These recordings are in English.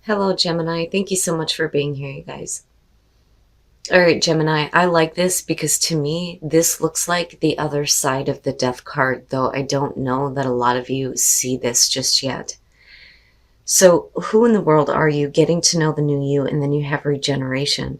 Hello, Gemini. Thank you so much for being here, you guys. All right, Gemini, I like this because to me, this looks like the other side of the death card, though I don't know that a lot of you see this just yet. So, who in the world are you? Getting to know the new you, and then you have regeneration.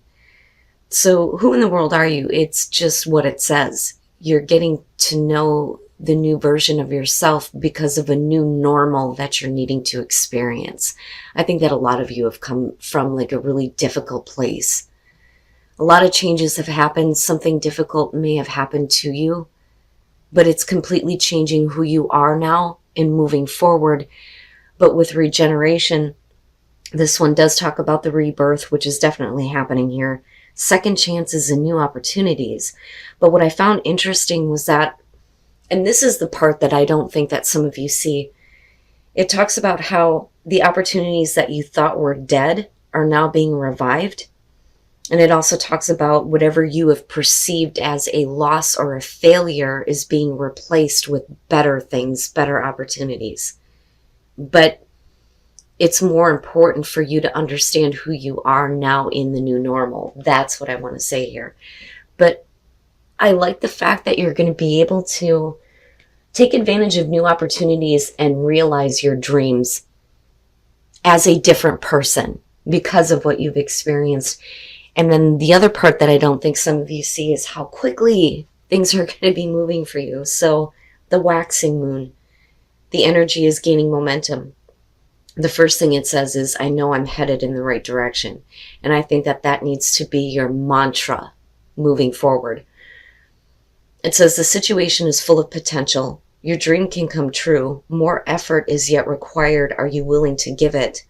So, who in the world are you? It's just what it says. You're getting to know the new version of yourself because of a new normal that you're needing to experience. I think that a lot of you have come from like a really difficult place. A lot of changes have happened. Something difficult may have happened to you, but it's completely changing who you are now and moving forward. But with regeneration, this one does talk about the rebirth, which is definitely happening here. Second chances and new opportunities. But what I found interesting was that, and this is the part that I don't think that some of you see, it talks about how the opportunities that you thought were dead are now being revived. And it also talks about whatever you have perceived as a loss or a failure is being replaced with better things, better opportunities. But it's more important for you to understand who you are now in the new normal. That's what I want to say here. But I like the fact that you're going to be able to take advantage of new opportunities and realize your dreams as a different person because of what you've experienced. And then the other part that I don't think some of you see is how quickly things are going to be moving for you. So the waxing moon, the energy is gaining momentum. The first thing it says is, I know I'm headed in the right direction. And I think that that needs to be your mantra moving forward. It says the situation is full of potential. Your dream can come true. More effort is yet required. Are you willing to give it?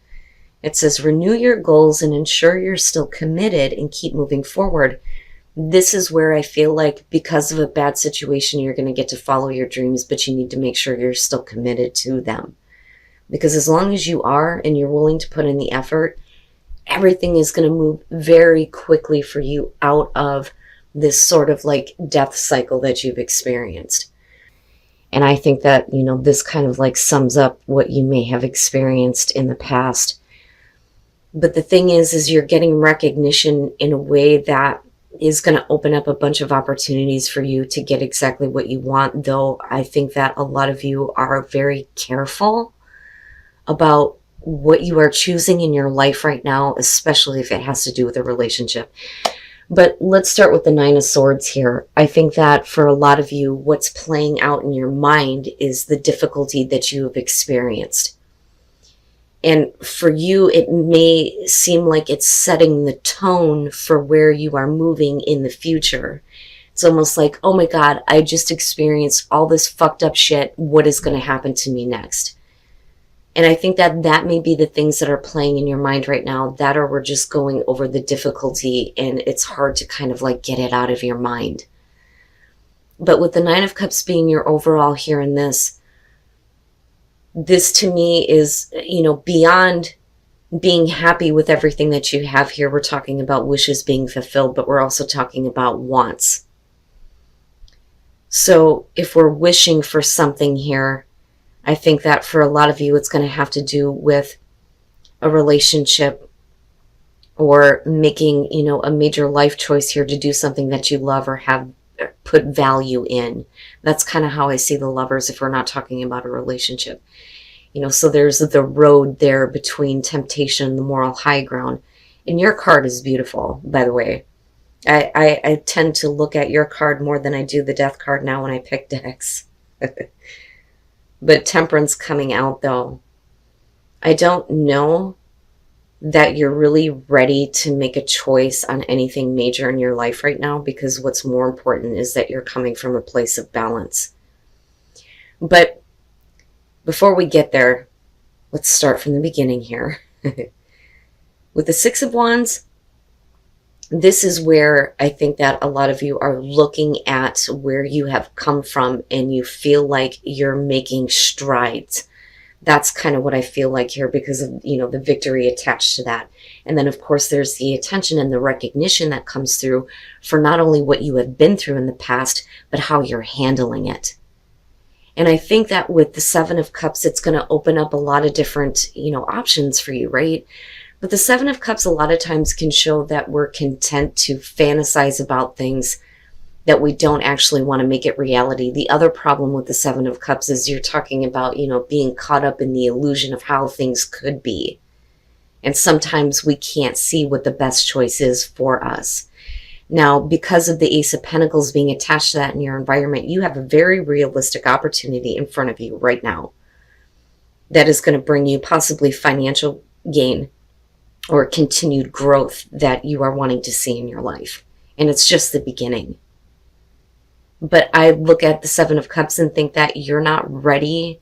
It says, renew your goals and ensure you're still committed and keep moving forward. This is where I feel like because of a bad situation, you're going to get to follow your dreams, but you need to make sure you're still committed to them. Because as long as you are and you're willing to put in the effort, everything is going to move very quickly for you out of this sort of like death cycle that you've experienced. And I think that, this kind of like sums up what you may have experienced in the past. But the thing is you're getting recognition in a way that is going to open up a bunch of opportunities for you to get exactly what you want. Though I think that a lot of you are very careful about what you are choosing in your life right now, especially if it has to do with a relationship. But let's start with the Nine of Swords here. I think that for a lot of you, what's playing out in your mind is the difficulty that you have experienced. And for you, it may seem like it's setting the tone for where you are moving in the future. It's almost like, oh my God, I just experienced all this fucked up shit. What is going to happen to me next? And I think that that may be the things that are playing in your mind right now, that or we're just going over the difficulty and it's hard to kind of like get it out of your mind. But with the Nine of Cups being your overall here in this to me is, beyond being happy with everything that you have here. We're talking about wishes being fulfilled, but we're also talking about wants. So if we're wishing for something here, I think that for a lot of you, it's going to have to do with a relationship or making, a major life choice here to do something that you love or have put value in. That's kind of how I see the Lovers if we're not talking about a relationship. So there's the road there between temptation and the moral high ground. And your card is beautiful, by the way. I tend to look at your card more than I do the death card now when I pick decks. But Temperance coming out, though. I don't know that you're really ready to make a choice on anything major in your life right now, because what's more important is that you're coming from a place of balance. But before we get there, let's start from the beginning here. With the Six of Wands, this is where I think that a lot of you are looking at where you have come from and you feel like you're making strides. That's kind of what I feel like here because of, the victory attached to that. And then, of course, there's the attention and the recognition that comes through for not only what you have been through in the past, but how you're handling it. And I think that with the Seven of Cups, it's going to open up a lot of different, options for you, right? But the Seven of Cups a lot of times can show that we're content to fantasize about things that we don't actually want to make it reality. The other problem with the Seven of Cups is you're talking about, being caught up in the illusion of how things could be. And sometimes we can't see what the best choice is for us. Now, because of the Ace of Pentacles being attached to that in your environment, you have a very realistic opportunity in front of you right now that is going to bring you possibly financial gain or continued growth that you are wanting to see in your life. And it's just the beginning. But I look at the Seven of Cups and think that you're not ready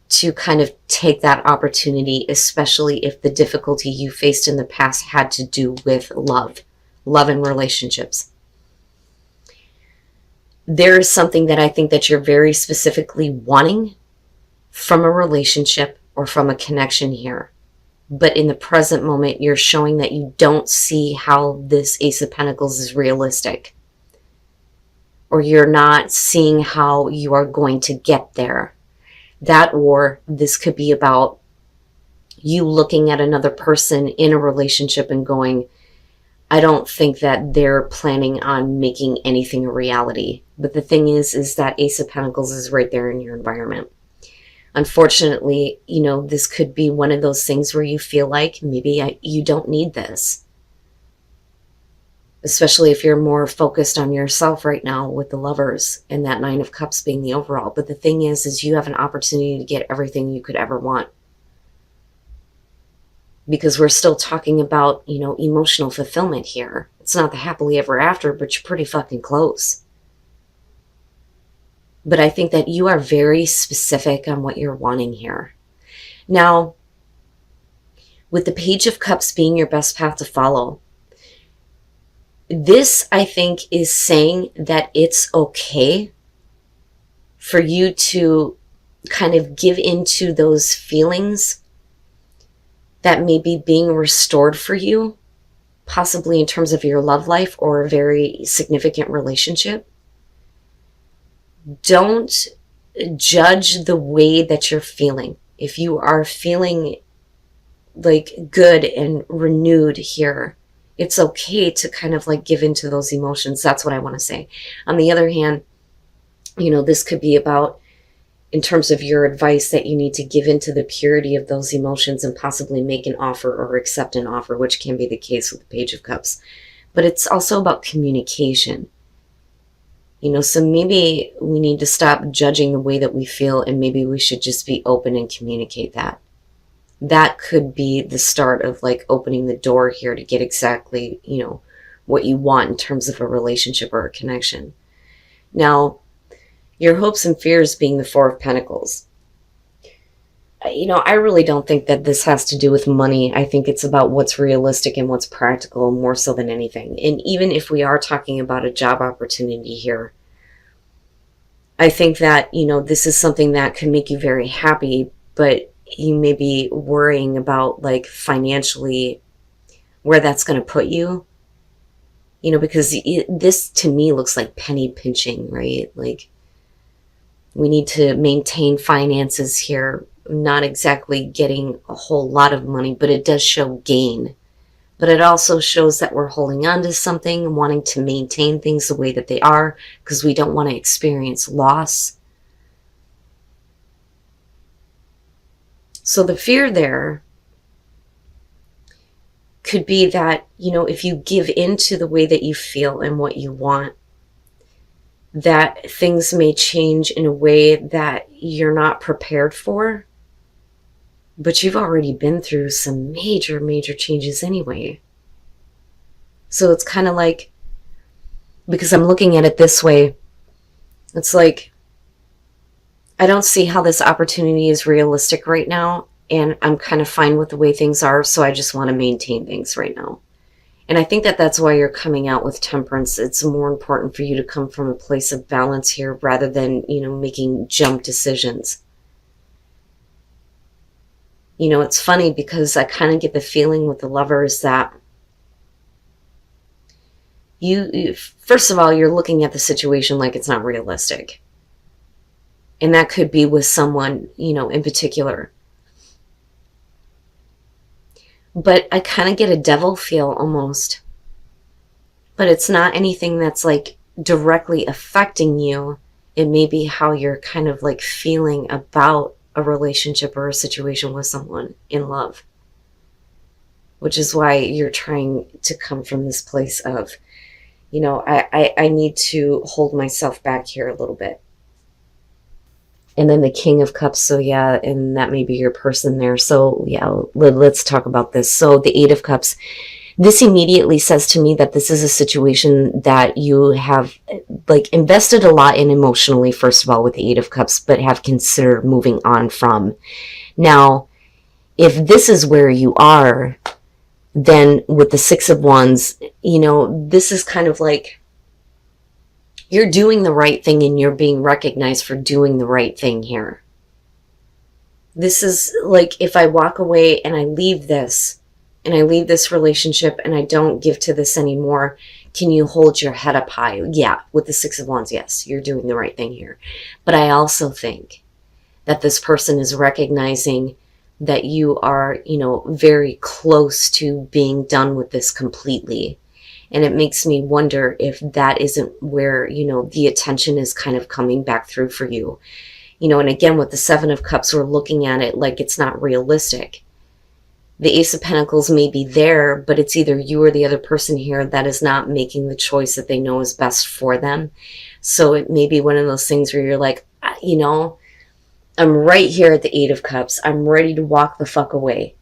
to kind of take that opportunity, especially if the difficulty you faced in the past had to do with love and relationships. There is something that I think that you're very specifically wanting from a relationship or from a connection here. But in the present moment, you're showing that you don't see how this Ace of Pentacles is realistic. Or you're not seeing how you are going to get there. That, or this could be about you looking at another person in a relationship and going, I don't think that they're planning on making anything a reality. But the thing is that Ace of Pentacles is right there in your environment. Unfortunately, this could be one of those things where you feel like maybe you don't need this. Especially if you're more focused on yourself right now with the Lovers and that Nine of Cups being the overall. But the thing is you have an opportunity to get everything you could ever want. Because we're still talking about, emotional fulfillment here. It's not the happily ever after, but you're pretty fucking close. But I think that you are very specific on what you're wanting here. Now, with the Page of Cups being your best path to follow, this, I think, is saying that it's okay for you to kind of give into those feelings that may be being restored for you, possibly in terms of your love life or a very significant relationship. Don't judge the way that you're feeling. If you are feeling like good and renewed here, it's okay to kind of like give into those emotions. That's what I want to say. On the other hand, this could be about, in terms of your advice, that you need to give into the purity of those emotions and possibly make an offer or accept an offer, which can be the case with the Page of Cups. But it's also about communication. So maybe we need to stop judging the way that we feel, and maybe we should just be open and communicate that. That could be the start of like opening the door here to get exactly, what you want in terms of a relationship or a connection. Now, your hopes and fears being the Four of Pentacles. I really don't think that this has to do with money. I think it's about what's realistic and what's practical more so than anything. And even if we are talking about a job opportunity here, I think that, this is something that can make you very happy, but you may be worrying about like financially where that's going to put you, because this to me looks like penny pinching, right? Like we need to maintain finances here, not exactly getting a whole lot of money, but it does show gain. But it also shows that we're holding on to something, wanting to maintain things the way that they are, because we don't want to experience loss. So the fear there could be that, if you give into the way that you feel and what you want, that things may change in a way that you're not prepared for. But you've already been through some major, major changes anyway. So it's kind of like, because I'm looking at it this way, it's like, I don't see how this opportunity is realistic right now, and I'm kind of fine with the way things are, so I just want to maintain things right now. And I think that that's why you're coming out with Temperance. It's more important for you to come from a place of balance here rather than, making jump decisions. It's funny because I kind of get the feeling with the Lovers that you first of all, you're looking at the situation like it's not realistic. And that could be with someone, in particular. But I kind of get a devil feel almost. But it's not anything that's like directly affecting you. It may be how you're kind of like feeling about a relationship or a situation with someone in love, which is why you're trying to come from this place of, you know, I need to hold myself back here a little bit. And then the King of Cups, so yeah, and that may be your person there. So yeah, let's talk about this. So the Eight of Cups, this immediately says to me that this is a situation that you have like invested a lot in emotionally, first of all, with the Eight of Cups, but have considered moving on from. Now, if this is where you are, then with the Six of Wands, you know, this is kind of like you're doing the right thing and you're being recognized for doing the right thing here. This is like if I walk away and I leave this, and I leave this relationship and I don't give to this anymore, can you hold your head up high? Yeah, with the Six of Wands, yes, you're doing the right thing here. But I also think that this person is recognizing that you are, you know, very close to being done with this completely. And it makes me wonder if that isn't where, you know, the attention is kind of coming back through for you. You know, and again, with the Seven of Cups, we're looking at it like it's not realistic. The Ace of Pentacles may be there, but it's either you or the other person here that is not making the choice that they know is best for them. So it may be one of those things where you're like, you know, I'm right here at the Eight of Cups. I'm ready to walk the fuck away.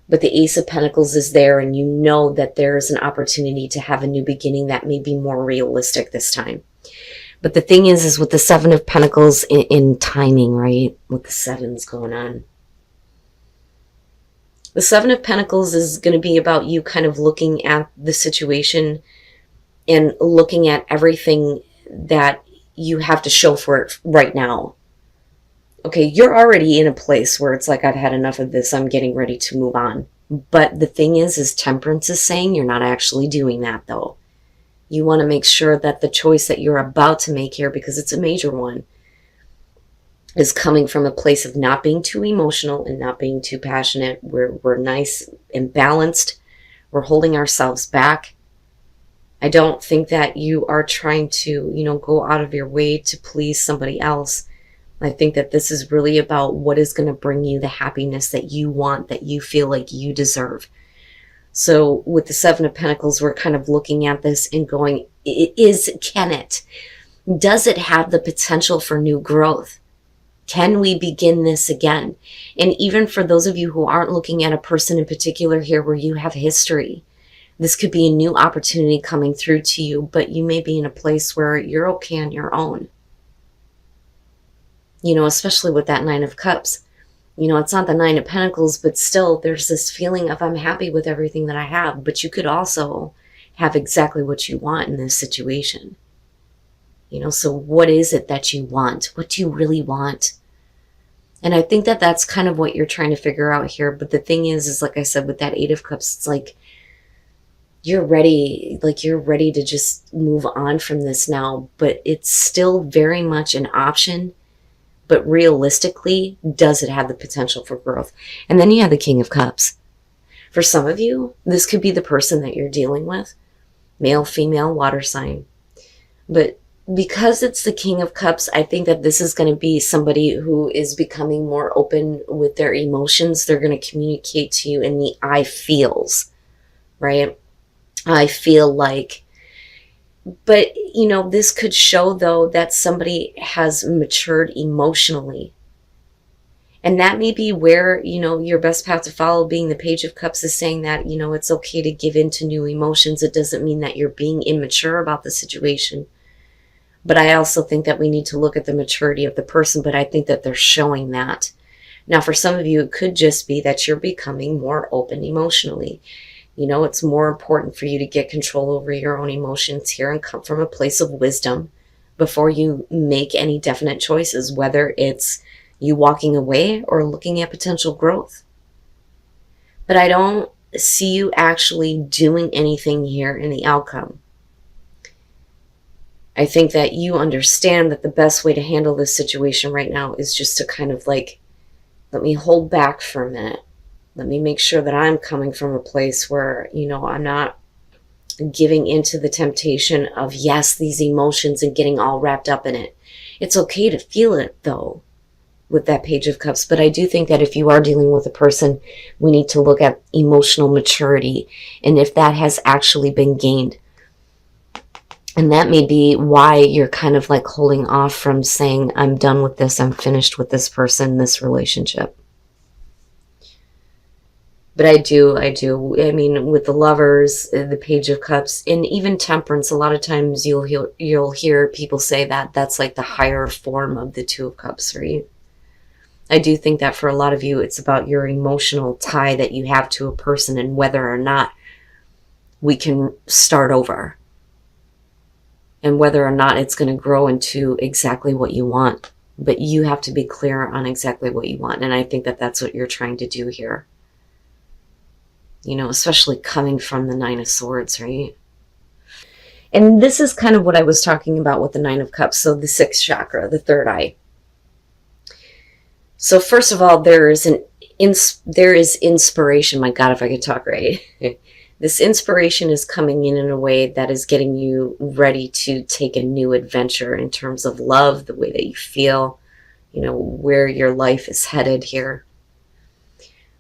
But the Ace of Pentacles is there, and you know that there is an opportunity to have a new beginning that may be more realistic this time. But the thing is with the Seven of Pentacles in timing, right? With the sevens going on. The Seven of Pentacles is going to be about you kind of looking at the situation and looking at everything that you have to show for it right now. Okay, you're already in a place where it's like, I've had enough of this. I'm getting ready to move on. But the thing is Temperance is saying you're not actually doing that, though. You want to make sure that the choice that you're about to make here, because it's a major one, is coming from a place of not being too emotional and not being too passionate. We're nice and balanced. We're holding ourselves back. I don't think that you are trying to, you know, go out of your way to please somebody else. I think that this is really about what is going to bring you the happiness that you want, that you feel like you deserve. So with the Seven of Pentacles, we're kind of looking at this and going, can it? Does it have the potential for new growth? Can we begin this again? And even for those of you who aren't looking at a person in particular here where you have history, this could be a new opportunity coming through to you, but you may be in a place where you're okay on your own. You know, especially with that Nine of Cups. You know, it's not the Nine of Pentacles, but still there's this feeling of I'm happy with everything that I have. But you could also have exactly what you want in this situation. You know, so what is it that you want? What do you really want? And I think that that's kind of what you're trying to figure out here. But the thing is like I said, with that Eight of Cups, it's like you're ready to just move on from this now. But it's still very much an option. But realistically, does it have the potential for growth? And then you have the King of Cups. For some of you, this could be the person that you're dealing with. Male, female, water sign. But because it's the King of Cups, I think that this is going to be somebody who is becoming more open with their emotions. They're going to communicate to you in the I feels, right? I feel like. But, you know, this could show, though, that somebody has matured emotionally. And that may be where, you know, your best path to follow, being the Page of Cups, is saying that, you know, it's okay to give in to new emotions. It doesn't mean that you're being immature about the situation. But I also think that we need to look at the maturity of the person, but I think that they're showing that. Now, for some of you, it could just be that you're becoming more open emotionally. You know, it's more important for you to get control over your own emotions here and come from a place of wisdom before you make any definite choices, whether it's you walking away or looking at potential growth. But I don't see you actually doing anything here in the outcome. I think that you understand that the best way to handle this situation right now is just to kind of like, let me hold back for a minute. Let me make sure that I'm coming from a place where, I'm not giving into the temptation of, yes, these emotions and getting all wrapped up in it. It's okay to feel it, though, with that Page of Cups. But I do think that if you are dealing with a person, we need to look at emotional maturity and if that has actually been gained. And that may be why you're kind of like holding off from saying, I'm done with this, I'm finished with this person, this relationship. But I do. I mean, with the Lovers, the Page of Cups, and even Temperance, a lot of times you'll hear people say that that's like the higher form of the Two of Cups, right? I do think that for a lot of you, it's about your emotional tie that you have to a person and whether or not we can start over. And whether or not it's going to grow into exactly what you want. But you have to be clear on exactly what you want. And I think that that's what you're trying to do here. Especially coming from the Nine of Swords, right? And this is kind of what I was talking about with the Nine of Cups. So the sixth chakra, the third eye. So first of all, there is inspiration. My God, if I could talk right. This inspiration is coming in a way that is getting you ready to take a new adventure in terms of love, the way that you feel, where your life is headed here.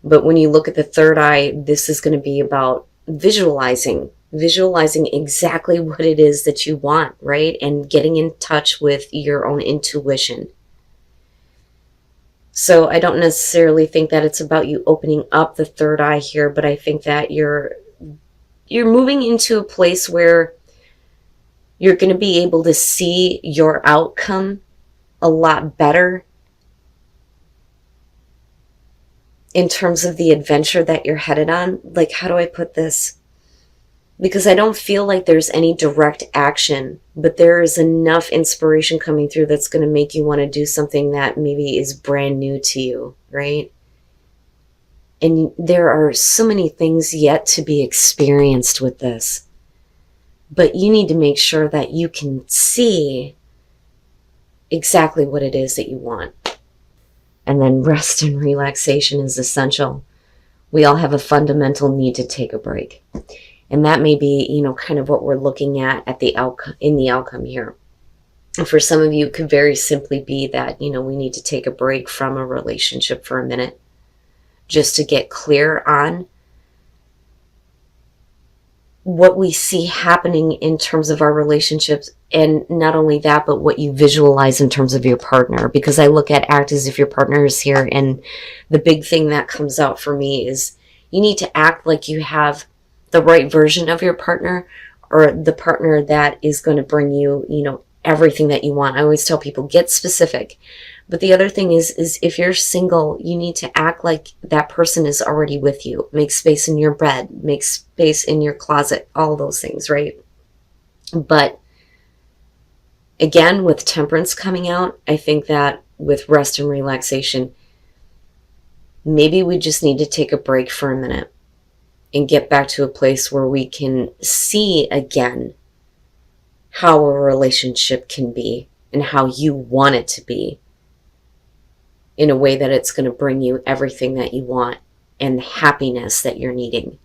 But when you look at the third eye, this is going to be about visualizing exactly what it is that you want, right? And getting in touch with your own intuition. So I don't necessarily think that it's about you opening up the third eye here, but I think that you're moving into a place where you're going to be able to see your outcome a lot better in terms of the adventure that you're headed on. Like, how do I put this? Because I don't feel like there's any direct action, but there is enough inspiration coming through that's going to make you want to do something that maybe is brand new to you, right? And there are so many things yet to be experienced with this. But you need to make sure that you can see exactly what it is that you want. And then rest and relaxation is essential. We all have a fundamental need to take a break. And that may be, kind of what we're looking at the outcome here. And for some of you, it could very simply be that, we need to take a break from a relationship for a minute just to get clear on what we see happening in terms of our relationships. And not only that, but what you visualize in terms of your partner. Because I look at act as if your partner is here. And the big thing that comes out for me is you need to act like you have the right version of your partner, or the partner that is going to bring you, everything that you want. I always tell people, get specific. But the other thing is if you're single, you need to act like that person is already with you. Make space in your bed, make space in your closet, all those things, right? But again, with Temperance coming out, I think that with rest and relaxation, maybe we just need to take a break for a minute and get back to a place where we can see again how a relationship can be and how you want it to be, in a way that it's going to bring you everything that you want and the happiness that you're needing.